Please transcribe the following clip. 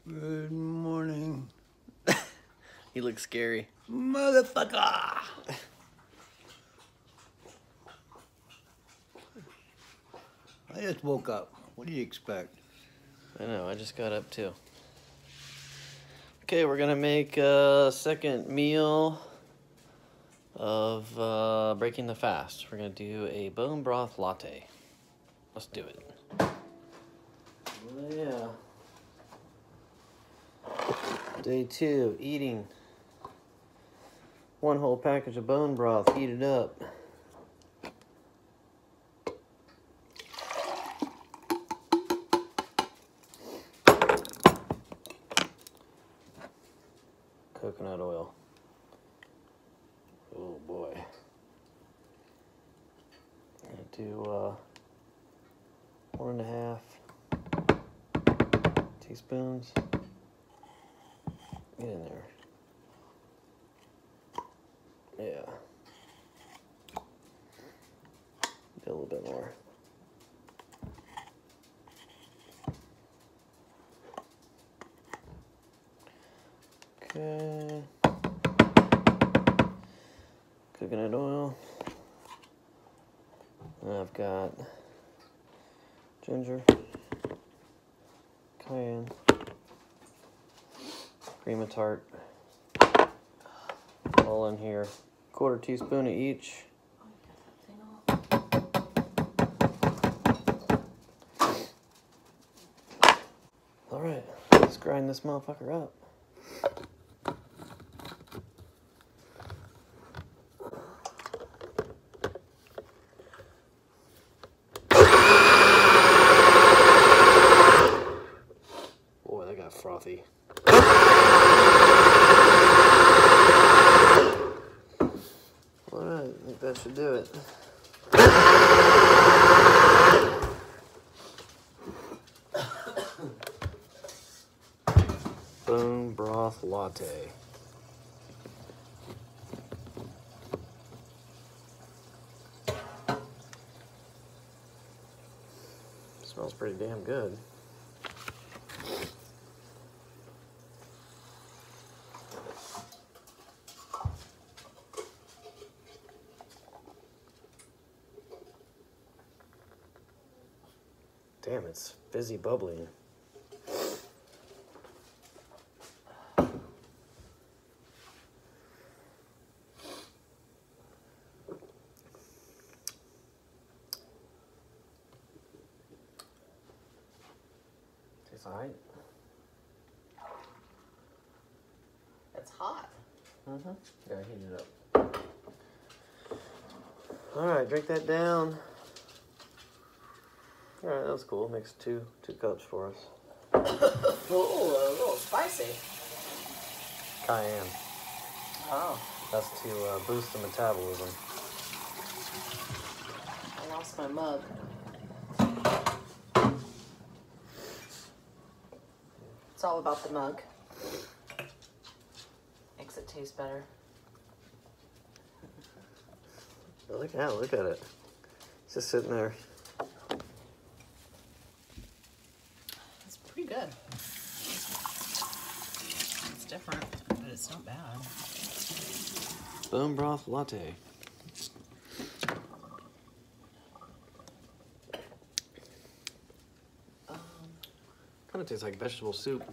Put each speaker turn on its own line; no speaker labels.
Good morning.
He looks scary.
Motherfucker! I just woke up. What do you expect?
I know, I just got up too. Okay, we're gonna make a second meal of breaking the fast. We're gonna do a bone broth latte. Let's do it. Oh, yeah. Day 2, eating 1 whole package of bone broth, heat it up. Coconut oil. Oh boy. I'm gonna do 1.5 teaspoons. Get in there. Yeah. Do a little bit more. Okay. Coconut oil. And I've got ginger, cayenne, creme of tart, all in here. 1/4 teaspoon of each. All right, let's grind this motherfucker up. Boy, that got frothy. Alright, I think that should do it. Bone broth latte. Smells pretty damn good. Damn, it's fizzy bubbly. Tastes alright.
It's hot.
Mm-hmm. Gotta heat it up. Alright, drink that down. Alright, that was cool. Makes two cups for us.
Ooh, a little spicy.
Cayenne.
Oh.
That's to boost the metabolism.
I lost my mug. It's all about the mug. Makes it taste better.
Look at it. It's just sitting there.
It's pretty good. It's different, but it's not bad.
Bone broth latte. Kind of tastes like vegetable soup.